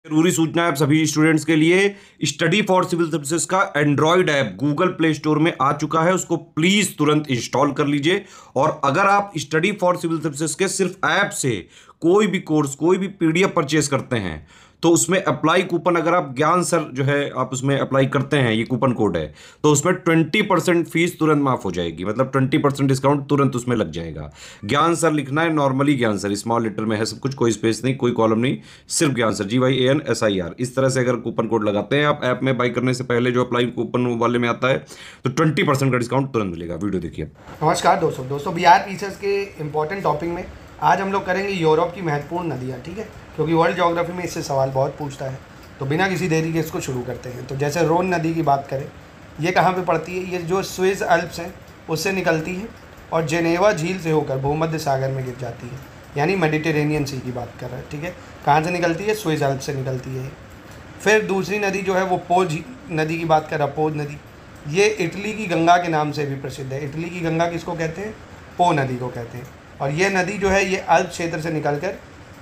जरूरी सूचना है आप सभी स्टूडेंट्स के लिए। स्टडी फॉर सिविल सर्विसेज का Android app Google play store में आ चुका है, उसको प्लीज तुरंत इंस्टॉल कर लीजिए। और अगर आप स्टडी फॉर सिविल सर्विसेज के सिर्फ ऐप से कोई भी कोर्स, कोई भी पीडीएफ परचेस करते हैं तो उसमें अप्लाई कूपन, अगर आप ज्ञान सर जो है आप उसमें अप्लाई करते हैं, ये कूपन कोड है, तो उसमें 20% फीस तुरंत माफ हो जाएगी। मतलब 20% डिस्काउंट तुरंत उसमें लग जाएगा। ज्ञान सर लिखना है, नॉर्मली ज्ञान सर, स्मॉल लेटर में है सब कुछ, कोई स्पेस नहीं, कोई कॉलम नहीं, सिर्फ ज्ञान सर, GYANSIR। इस तरह से अगर कूपन कोड लगाते हैं आप ऐप में बाई करने से पहले, जो अप्लाई कूपन वाले में आता है, तो 20% का डिस्काउंट तुरंत मिलेगा। वीडियो देखिए। नमस्कार दोस्तों बिहार पीसेस के इंपॉर्टेंट टॉपिक में आज हम लोग करेंगे यूरोप की महत्वपूर्ण नदियाँ। ठीक है, क्योंकि वर्ल्ड ज्योग्राफी में इससे सवाल बहुत पूछता है। तो बिना किसी देरी के इसको शुरू करते हैं। तो जैसे रोन नदी की बात करें, ये कहाँ पे पड़ती है? ये जो स्विस अल्प्स हैं उससे निकलती है और जेनेवा झील से होकर भूमध्य सागर में गिर जाती है, यानी मेडिटेरेनियन सी की बात कर रहे हैं। ठीक है, कहाँ से निकलती है? स्विस अल्प्स से निकलती है। फिर दूसरी नदी जो है वो पो नदी की बात कर रहा, पो नदी। ये इटली की गंगा के नाम से भी प्रसिद्ध है। इटली की गंगा किसको कहते हैं? पो नदी को कहते हैं। और ये नदी जो है ये अल्प क्षेत्र से निकलकर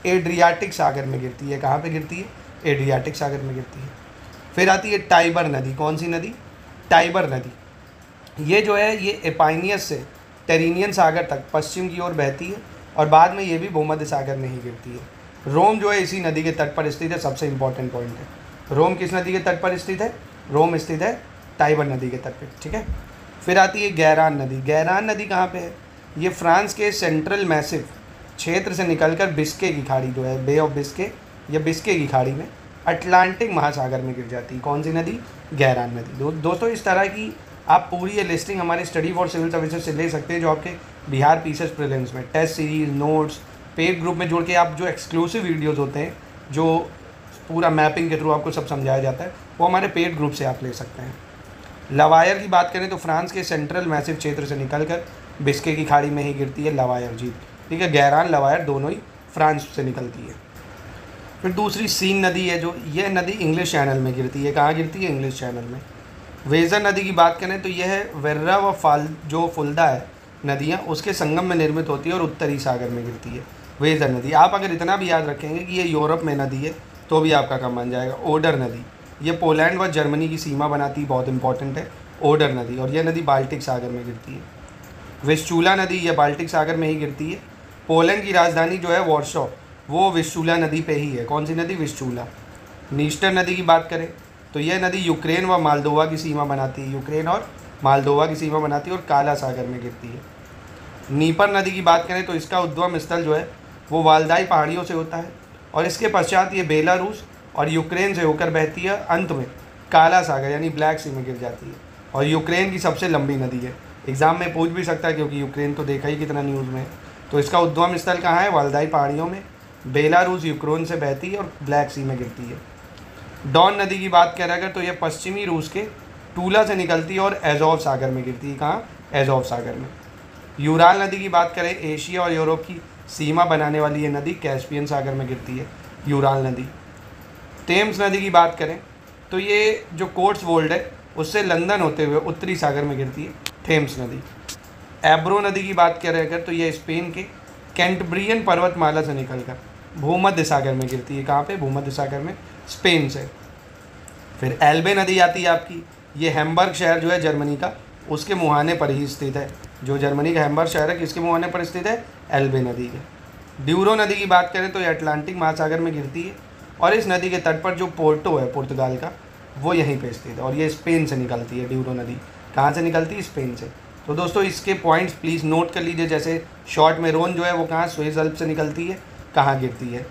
एड्रियाटिक सागर में गिरती है। कहाँ पे गिरती है? एड्रियाटिक सागर में गिरती है। फिर आती है टाइबर नदी। कौन सी नदी? टाइबर नदी। ये जो है ये एपाइनियस से टेरिनियन सागर तक पश्चिम की ओर बहती है और बाद में ये भी भूमध्य सागर में ही गिरती है। रोम जो है इसी नदी के तट पर स्थित है। सबसे इंपॉर्टेंट पॉइंट है, रोम किस नदी के तट पर स्थित है? रोम स्थित है टाइबर नदी के तट पर। ठीक है, फिर आती है गैरान नदी। गैरान नदी कहाँ पे है? ये फ्रांस के सेंट्रल मैसिव क्षेत्र से निकलकर बिस्के की खाड़ी जो है, बे ऑफ बिस्के या बिस्के की खाड़ी में अटलांटिक महासागर में गिर जाती है। कौन सी नदी? गैरान नदी। दोस्तों इस तरह की आप पूरी ये लिस्टिंग हमारे स्टडी फॉर सिविल सर्विसेज से ले सकते हैं, जो आपके बिहार पीसेस प्रीलिम्स में test series, notes, paid group में जोड़ के आप जो एक्सक्लूसिव वीडियोज़ होते हैं, जो पूरा मैपिंग के थ्रू आपको सब समझाया जाता है, वो हमारे पेड ग्रुप से आप ले सकते हैं। लवायर की बात करें तो फ्रांस के सेंट्रल मैसिव क्षेत्र से निकलकर बिस्के की खाड़ी में ही गिरती है लवायर झील। ठीक है, गैरान लवायर दोनों ही फ्रांस से निकलती है। फिर दूसरी सीन नदी है, जो यह नदी इंग्लिश चैनल में गिरती है। कहाँ गिरती है? इंग्लिश चैनल में। वेजर नदी की बात करें तो यह वेर्रा व फाल जो फुल्दा है नदियाँ, उसके संगम में निर्मित होती है और उत्तरी सागर में गिरती है वेजर नदी। आप अगर इतना भी याद रखेंगे कि ये यूरोप में नदी है तो भी आपका काम बन जाएगा। ओडर नदी, ये पोलैंड व जर्मनी की सीमा बनाती है, बहुत इंपॉर्टेंट है ओडर नदी, और यह नदी बाल्टिक सागर में गिरती है। विस्चूला नदी यह बाल्टिक सागर में ही गिरती है। पोलैंड की राजधानी जो है वॉर्सो, वो विस्चूला नदी पे ही है। कौन सी नदी? विस्चूला। नीस्टर नदी की बात करें तो यह नदी यूक्रेन व मालदोवा की सीमा बनाती है, यूक्रेन और मालदोवा की सीमा बनाती है और काला सागर में गिरती है। नीपर नदी की बात करें तो इसका उद्गम स्थल जो है वो वाल्दाई पहाड़ियों से होता है और इसके पश्चात ये बेलारूस और यूक्रेन से होकर बहती है, अंत में काला सागर यानी ब्लैक सी में गिर जाती है। और यूक्रेन की सबसे लंबी नदी है। एग्ज़ाम में पूछ भी सकता है, क्योंकि यूक्रेन तो देखा ही कितना न्यूज़ में। तो इसका उद्गम स्थल कहाँ है? वाल्दाई पहाड़ियों में। बेलारूस यूक्रेन से बहती है और ब्लैक सी में गिरती है। डॉन नदी की बात करें अगर तो यह पश्चिमी रूस के टूला से निकलती है और एजोव सागर में गिरती है। कहाँ? एजोव सागर में। यूराल नदी की बात करें, एशिया और यूरोप की सीमा बनाने वाली ये नदी कैस्पियन सागर में गिरती है, यूराल नदी। थेम्स नदी की बात करें तो ये जो कोट्सवोल्ड है उससे लंदन होते हुए उत्तरी सागर में गिरती है, थेम्स नदी। एब्रो नदी की बात करें अगर तो ये स्पेन के कैंटब्रियन पर्वतमाला से निकलकर भूमध्य सागर में गिरती है। कहाँ पे? भूमध्य सागर में, स्पेन से। फिर एल्बे नदी आती है आपकी, ये हैम्बर्ग शहर जो है जर्मनी का, उसके मुहाने पर ही स्थित है। जो जर्मनी का हैम्बर्ग शहर है किसके मुहाने पर स्थित है? एल्बे नदी के। ड्यूरो नदी की बात करें तो ये अटलांटिक महासागर में गिरती है और इस नदी के तट पर जो पोर्टो है पुर्तगाल का, वो यहीं पे स्थित है और ये स्पेन से निकलती है। ड्यूरो नदी कहाँ से निकलती है? स्पेन से। तो दोस्तों इसके पॉइंट्स प्लीज़ नोट कर लीजिए। जैसे शॉर्ट में रोन जो है वो कहाँ? स्विस अल्प से निकलती है, कहाँ गिरती है?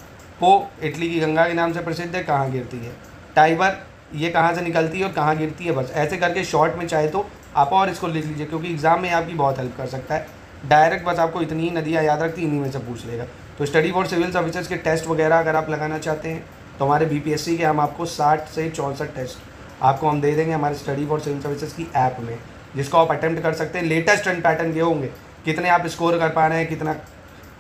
पो इटली की गंगा के नाम से प्रसिद्ध है, कहाँ गिरती है? टाइबर ये कहाँ से निकलती है और कहाँ गिरती है? बस ऐसे करके शॉर्ट में चाहे तो आप और इसको लिख लीजिए, क्योंकि एग्जाम में आपकी बहुत हेल्प कर सकता है। डायरेक्ट बस आपको इतनी ही नदियाँ याद रखती, इन्हीं में से पूछ लेगा। तो स्टडी फॉर सिविल सर्विसेज के टेस्ट वगैरह अगर आप लगाना चाहते हैं तो हमारे BPSC के हम आपको 60 से 64 टेस्ट आपको हम दे देंगे हमारे स्टडी फॉर सिविल सर्विसेज की ऐप में, जिसको आप अटेम्प्ट कर सकते हैं। लेटेस्ट ट्रेंड पैटर्न ये होंगे, कितने आप स्कोर कर पा रहे हैं, कितना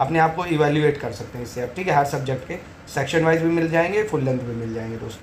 अपने आप को इवैल्यूएट कर सकते हैं इससे आप। ठीक है, हर सब्जेक्ट के सेक्शन वाइज भी मिल जाएंगे, फुल लेंथ भी मिल जाएंगे दोस्तों।